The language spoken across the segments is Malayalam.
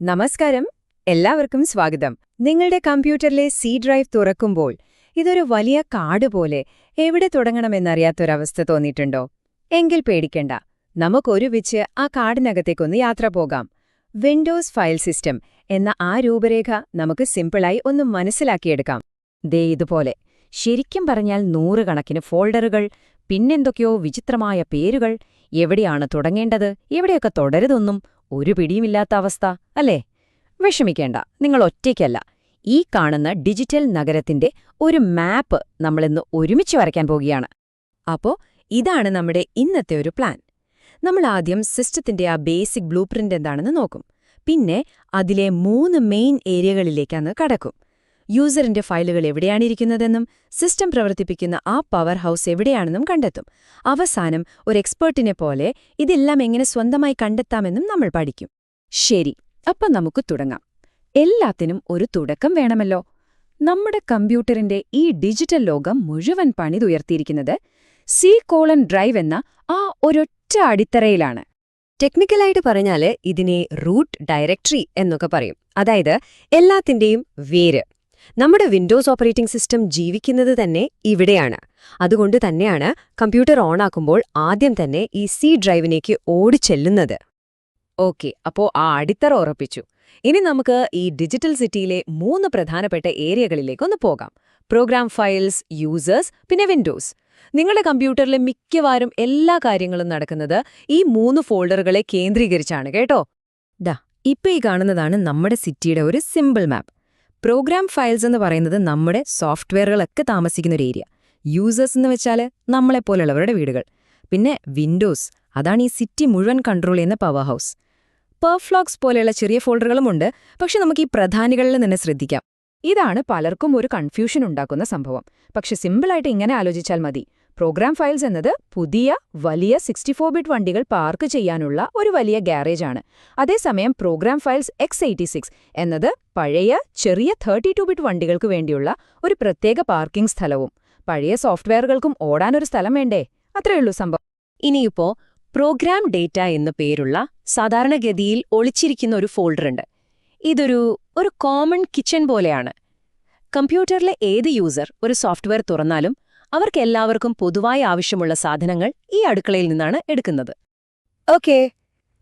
നമസ്കാരം, എല്ലാവർക്കും സ്വാഗതം. നിങ്ങളുടെ കമ്പ്യൂട്ടറിലെ സി ഡ്രൈവ് തുറക്കുമ്പോൾ ഇതൊരു വലിയ കാട് പോലെ എവിടെ തുടങ്ങണമെന്നറിയാത്തൊരവസ്ഥ തോന്നിയിട്ടുണ്ടോ? എങ്കിൽ പേടിക്കണ്ട, നമുക്കൊരുമിച്ച് ആ കാടിനകത്തേക്കൊന്ന് യാത്ര പോകാം. വിൻഡോസ് ഫയൽ സിസ്റ്റം എന്ന ആ രൂപരേഖ നമുക്ക് സിമ്പിളായി ഒന്ന് മനസ്സിലാക്കിയെടുക്കാം. ദേ ഇതുപോലെ, ശരിക്കും പറഞ്ഞാൽ നൂറുകണക്കിന് ഫോൾഡറുകൾ, പിന്നെന്തൊക്കെയോ വിചിത്രമായ പേരുകൾ, എവിടെയാണ് തുടങ്ങേണ്ടത്, എവിടെയൊക്കെ തുടരുതൊന്നും ഒരു പിടിയുമില്ലാത്ത അവസ്ഥ അല്ലേ? വിഷമിക്കേണ്ട, നിങ്ങൾ ഒറ്റയ്ക്കല്ല. ഈ കാണുന്ന ഡിജിറ്റൽ നഗരത്തിന്റെ ഒരു മാപ്പ് നമ്മളിന്ന് ഒരുമിച്ച് വരയ്ക്കാൻ പോകുകയാണ്. അപ്പോ ഇതാണ് നമ്മുടെ ഇന്നത്തെ ഒരു പ്ലാൻ. നമ്മൾ ആദ്യം സിസ്റ്റത്തിന്റെ ആ ബേസിക് ബ്ലൂ പ്രിന്റ് എന്താണെന്ന് നോക്കും. പിന്നെ അതിലെ 3 മെയിൻ ഏരിയകളിലേക്കാണ് കടക്കും. യൂസറിന്റെ ഫയലുകൾ എവിടെയാണിരിക്കുന്നതെന്നും സിസ്റ്റം പ്രവർത്തിപ്പിക്കുന്ന ആ പവർ ഹൗസ് എവിടെയാണെന്നും കണ്ടെത്തും. അവസാനം ഒരു എക്സ്പേർട്ടിനെ പോലെ ഇതെല്ലാം എങ്ങനെ സ്വന്തമായി കണ്ടെത്താമെന്നും നമ്മൾ പഠിക്കും. ശരി, അപ്പം നമുക്ക് തുടങ്ങാം. എല്ലാത്തിനും ഒരു തുടക്കം വേണമല്ലോ. നമ്മുടെ കമ്പ്യൂട്ടറിന്റെ ഈ ഡിജിറ്റൽ ലോകം മുഴുവൻ പണിതുയർത്തിയിരിക്കുന്നത് C:ഡ്രൈവ് എന്ന ആ ഒരൊറ്റ അടിത്തറയിലാണ്. ടെക്നിക്കലായിട്ട് പറഞ്ഞാല് ഇതിനെ റൂട്ട് ഡയറക്ടറി എന്നൊക്കെ പറയും. അതായത് എല്ലാത്തിന്റെയും വേര്. നമ്മുടെ വിൻഡോസ് ഓപ്പറേറ്റിംഗ് സിസ്റ്റം ജീവിക്കുന്നത് തന്നെ ഇവിടെയാണ്. അതുകൊണ്ട് തന്നെയാണ് കമ്പ്യൂട്ടർ ഓണാക്കുമ്പോൾ ആദ്യം തന്നെ ഈ സി ഡ്രൈവിനേക്ക് ഓടിച്ചെല്ലുന്നത്. ഓക്കെ, അപ്പോ ആ അടിത്തറ ഉറപ്പിച്ചു. ഇനി നമുക്ക് ഈ ഡിജിറ്റൽ സിറ്റിയിലെ 3 പ്രധാനപ്പെട്ട ഏരിയകളിലേക്കൊന്ന് പോകാം. പ്രോഗ്രാം ഫയൽസ്, യൂസേഴ്സ്, പിന്നെ വിൻഡോസ്. നിങ്ങളുടെ കമ്പ്യൂട്ടറിലെ മിക്കവാറും എല്ലാ കാര്യങ്ങളും നടക്കുന്നത് ഈ 3 ഫോൾഡറുകളെ കേന്ദ്രീകരിച്ചാണ് കേട്ടോ. ഇപ്പൊ ഈ കാണുന്നതാണ് നമ്മുടെ സിറ്റിയുടെ ഒരു സിമ്പിൾ മാപ്പ്. പ്രോഗ്രാം ഫയൽസ് എന്ന് പറയുന്നത് നമ്മുടെ സോഫ്റ്റ്വെയറുകളൊക്കെ താമസിക്കുന്ന ഒരു ഏരിയ. യൂസേഴ്സ് എന്ന് വെച്ചാൽ നമ്മളെപ്പോലുള്ളവരുടെ വീടുകൾ. പിന്നെ വിൻഡോസ്, അതാണ് ഈ സിറ്റി മുഴുവൻ കൺട്രോൾ ചെയ്യുന്ന പവർ ഹൗസ്. പെർഫ്ലോക്സ് പോലെയുള്ള ചെറിയ ഫോൾഡറുകളുമുണ്ട്, പക്ഷെ നമുക്ക് ഈ പ്രധാനികളിൽ നിന്ന് ശ്രദ്ധിക്കാം. ഇതാണ് പലർക്കും ഒരു കൺഫ്യൂഷൻ ഉണ്ടാക്കുന്ന സംഭവം. പക്ഷെ സിമ്പിളായിട്ട് ഇങ്ങനെ ആലോചിച്ചാൽ മതി. പ്രോഗ്രാം ഫയൽസ് എന്നത് പുതിയ വലിയ 64-ബിറ്റ് വണ്ടികൾ പാർക്ക് ചെയ്യാനുള്ള ഒരു വലിയ ഗ്യാരേജാണ്. അതേസമയം പ്രോഗ്രാം ഫയൽസ് x86 എന്നത് പഴയ ചെറിയ 32-ബിറ്റ് വണ്ടികൾക്ക് വേണ്ടിയുള്ള ഒരു പ്രത്യേക പാർക്കിംഗ് സ്ഥലവും. പഴയ സോഫ്റ്റ്വെയറുകൾക്കും ഓടാനൊരു സ്ഥലം വേണ്ടേ? അത്രയുള്ളൂ സംഭവം. ഇനിയിപ്പോ പ്രോഗ്രാം ഡേറ്റ എന്ന പേരുള്ള സാധാരണഗതിയിൽ ഒളിച്ചിരിക്കുന്ന ഒരു ഫോൾഡറുണ്ട്. ഇതൊരു കോമൺ കിച്ചൺ പോലെയാണ്. കമ്പ്യൂട്ടറിലെ ഏത് യൂസർ ഒരു സോഫ്റ്റ്വെയർ തുറന്നാലും അവർക്കെല്ലാവർക്കും പൊതുവായി ആവശ്യമുള്ള സാധനങ്ങൾ ഈ അടുക്കളയിൽ നിന്നാണ് എടുക്കുന്നത്. ഓക്കേ,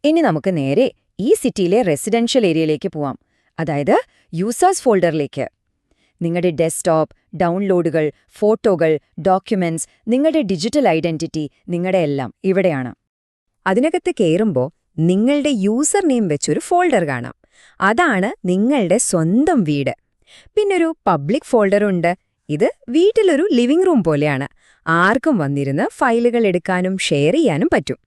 ഇനി നമുക്ക് നേരെ ഈ സിറ്റിയിലെ റെസിഡൻഷ്യൽ ഏരിയയിലേക്ക് പോവാം. അതായത് യൂസേഴ്സ് ഫോൾഡറിലേക്ക്. നിങ്ങളുടെ ഡെസ്ക്ടോപ്പ്, ഡൗൺലോഡുകൾ, ഫോട്ടോകൾ, ഡോക്യുമെന്റ്സ്, നിങ്ങളുടെ ഡിജിറ്റൽ ഐഡന്റിറ്റി, നിങ്ങളുടെ എല്ലാം ഇവിടെയാണ്. അതിനകത്ത് കയറുമ്പോൾ നിങ്ങളുടെ യൂസർ നെയിം വെച്ചൊരു ഫോൾഡർ കാണാം. അതാണ് നിങ്ങളുടെ സ്വന്തം വീട്. പിന്നൊരു പബ്ലിക് ഫോൾഡറുണ്ട്. ഇത് വീട്ടിലൊരു ലിവിംഗ് റൂം പോലെയാണ്. ആർക്കും വന്നിരുന്ന് ഫയലുകൾ എടുക്കാനും ഷെയർ ചെയ്യാനും പറ്റും.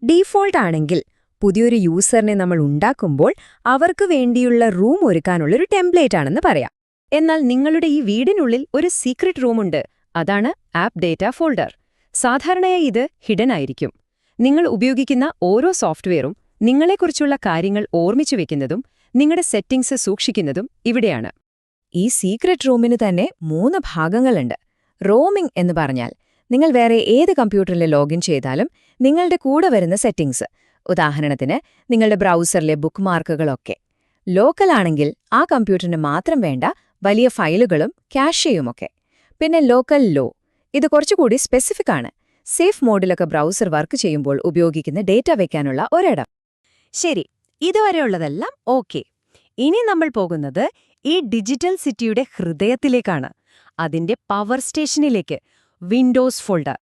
ഡീഫോൾട്ട് ആണെങ്കിൽ പുതിയൊരു യൂസറിനെ നമ്മൾ ഉണ്ടാക്കുമ്പോൾ അവർക്ക് വേണ്ടിയുള്ള റൂം ഒരുക്കാനുള്ളൊരു ടെംപ്ലേറ്റ് ആണെന്ന് പറയാം. എന്നാൽ നിങ്ങളുടെ ഈ വീടിനുള്ളിൽ ഒരു സീക്രട്ട് റൂമുണ്ട്. അതാണ് ആപ്പ് ഡേറ്റ ഫോൾഡർ. സാധാരണയായി ഇത് ഹിഡൻ ആയിരിക്കും. നിങ്ങൾ ഉപയോഗിക്കുന്ന ഓരോ സോഫ്റ്റ്വെയറും നിങ്ങളെക്കുറിച്ചുള്ള കാര്യങ്ങൾ ഓർമ്മിച്ചു വെക്കുന്നതും നിങ്ങളുടെ സെറ്റിംഗ്സ് സൂക്ഷിക്കുന്നതും ഇവിടെയാണ്. ഈ സീക്രട്ട് റൂമിന് തന്നെ 3 ഭാഗങ്ങളുണ്ട്. റോമിംഗ് എന്ന് പറഞ്ഞാൽ നിങ്ങൾ വേറെ ഏത് കമ്പ്യൂട്ടറിൽ ലോഗിൻ ചെയ്താലും നിങ്ങളുടെ കൂടെ വരുന്ന സെറ്റിംഗ്സ്, ഉദാഹരണത്തിന് നിങ്ങളുടെ ബ്രൗസറിലെ ബുക്ക് മാർക്കുകളൊക്കെ. ലോക്കൽ ആണെങ്കിൽ ആ കമ്പ്യൂട്ടറിന് മാത്രം വേണ്ട വലിയ ഫയലുകളും ക്യാഷെയുമൊക്കെ. പിന്നെ ലോക്കൽ ലോ, ഇത് കുറച്ചുകൂടി സ്പെസിഫിക് ആണ്. സേഫ് മോഡിലൊക്കെ ബ്രൗസർ വർക്ക് ചെയ്യുമ്പോൾ ഉപയോഗിക്കുന്ന ഡേറ്റ വയ്ക്കാനുള്ള ഒരിടം. ശരി, ഇതുവരെയുള്ളതെല്ലാം ഓക്കെ. ഇനി നമ്മൾ പോകുന്നത് ഈ ഡിജിറ്റൽ സിറ്റിയുടെ ഹൃദയത്തിലേക്കാണ്. അതിന്റെ പവർ സ്റ്റേഷനിലേക്ക്, വിൻഡോസ് ഫോൾഡർ.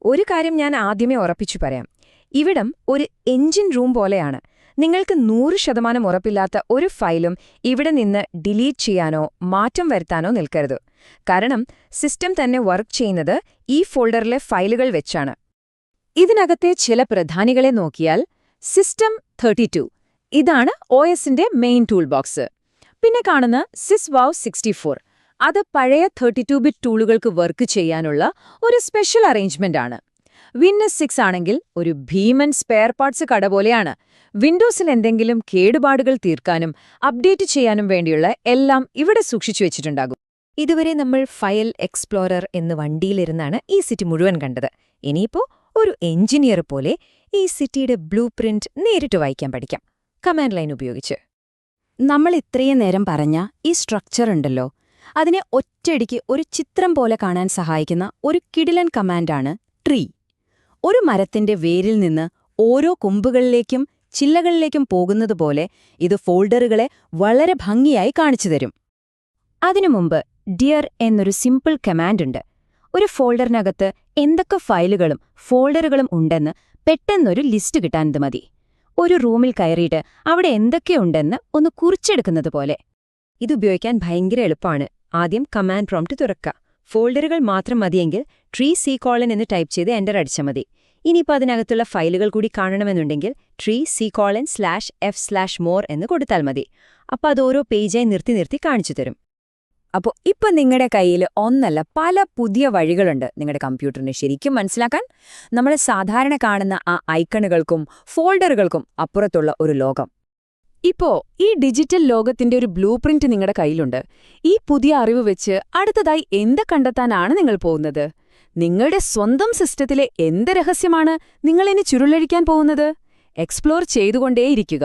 ഒരു കാര്യം ഞാൻ ആദ്യമേ ഉറപ്പിച്ചു പറയാം. ഇവിടം ഒരു എഞ്ചിൻ റൂം പോലെയാണ്. നിങ്ങൾക്ക് 100% ഉറപ്പില്ലാത്ത ഒരു ഫയലും ഇവിടെ നിന്ന് ഡിലീറ്റ് ചെയ്യാനോ മാറ്റം വരുത്താനോ നിൽക്കരുത്. കാരണം സിസ്റ്റം തന്നെ വർക്ക് ചെയ്യുന്നത് ഈ ഫോൾഡറിലെ ഫയലുകൾ വെച്ചാണ്. ഇതിനകത്തെ ചില പ്രധാനികളെ നോക്കിയാൽ സിസ്റ്റം 32, ഇതാണ് OSന്റെ മെയിൻ ടൂൾ ബോക്സ്. പിന്നെ കാണുന്ന syswow 64, അത് പഴയ 32-ബിറ്റ് ടൂളുകൾക്ക് വർക്ക് ചെയ്യാനുള്ള ഒരു സ്പെഷ്യൽ അറേഞ്ച്മെന്റ് ആണ്. വിൻഡോസ് 6 ആണെങ്കിൽ ഒരു ഭീമൻ സ്പെയർ പാർട്സ് കട പോലെയാണ്. വിൻഡോസിൽ എന്തെങ്കിലും കേടുപാടുകൾ തീർക്കാനും അപ്ഡേറ്റ് ചെയ്യാനും വേണ്ടിയുള്ള എല്ലാം ഇവിടെ സൂക്ഷിച്ചു വെച്ചിട്ടുണ്ടാകും. ഇതുവരെ നമ്മൾ ഫയൽ എക്സ്പ്ലോറർ എന്ന് വണ്ടിയിലിരുന്നാണ് ഈ സിറ്റി മുഴുവൻ കണ്ടത്. ഇനിയിപ്പോ ഒരു എഞ്ചിനീയർ പോലെ ഈ സിറ്റിയുടെ ബ്ലൂ പ്രിന്റ് നേരിട്ട് വായിക്കാൻ പഠിക്കാം, കമാൻഡ് ലൈൻ ഉപയോഗിച്ച്. നമ്മൾ ഇത്രയും നേരം പറഞ്ഞ ഈ സ്ട്രക്ചർ ഉണ്ടല്ലോ, അതിനെ ഒറ്റയടിക്ക് ഒരു ചിത്രം പോലെ കാണാൻ സഹായിക്കുന്ന ഒരു കിടിലൻ കമാൻഡാണ് ട്രീ. ഒരു മരത്തിന്റെ വേരിൽ നിന്ന് ഓരോ കൊമ്പുകളിലേക്കും ചില്ലകളിലേക്കും പോകുന്നതുപോലെ ഇത് ഫോൾഡറുകളെ വളരെ ഭംഗിയായി കാണിച്ചു തരും. അതിനു മുമ്പ് ഡിയർ എന്നൊരു സിമ്പിൾ കമാൻഡുണ്ട്. ഒരു ഫോൾഡറിനകത്ത് എന്തൊക്കെ ഫയലുകളും ഫോൾഡറുകളും ഉണ്ടെന്ന് പെട്ടെന്നൊരു ലിസ്റ്റ് കിട്ടാൻ ഇത് മതി. ഒരു റൂമിൽ കയറിയിട്ട് അവിടെ എന്തൊക്കെയുണ്ടെന്ന് ഒന്ന് കുറിച്ചെടുക്കുന്നത് പോലെ. ഇതുപയോഗിക്കാൻ ഭയങ്കര എളുപ്പമാണ്. ആദ്യം കമാൻഡ് പ്രോംപ്റ്റ് തുറക്കുക. ഫോൾഡറുകൾ മാത്രം മതിയെങ്കിൽ ട്രീ C:* എന്ന് ടൈപ്പ് ചെയ്ത് എൻ്റർ അടിച്ചാൽ മതി. ഇനിയിപ്പോൾ അതിനകത്തുള്ള ഫയലുകൾ കൂടി കാണണമെന്നുണ്ടെങ്കിൽ ട്രീ C:\f/more എന്ന് കൊടുത്താൽ മതി. അപ്പോൾ അത് ഓരോ പേജായി നിർത്തി കാണിച്ചു തരും. അപ്പോൾ ഇപ്പം നിങ്ങളുടെ കയ്യിൽ ഒന്നല്ല പല പുതിയ വഴികളുണ്ട് നിങ്ങളുടെ കമ്പ്യൂട്ടറിനെ ശരിക്കും മനസ്സിലാക്കാൻ. നമ്മൾ സാധാരണ കാണുന്ന ആ ഐക്കണുകൾക്കും ഫോൾഡറുകൾക്കും അപ്പുറത്തുള്ള ഒരു ലോകം. ഇപ്പോ ഈ ഡിജിറ്റൽ ലോകത്തിന്റെ ഒരു ബ്ലൂ പ്രിന്റ് നിങ്ങളുടെ കയ്യിലുണ്ട്. ഈ പുതിയ അറിവ് വെച്ച് അടുത്തതായി എന്ത് കണ്ടെത്താനാണ് നിങ്ങൾ പോകുന്നത്? നിങ്ങളുടെ സ്വന്തം സിസ്റ്റത്തിലെ എന്ത് രഹസ്യമാണ് നിങ്ങളിനി ചുരുളഴിക്കാൻ പോകുന്നത്? എക്സ്പ്ലോർ ചെയ്തുകൊണ്ടേയിരിക്കുക.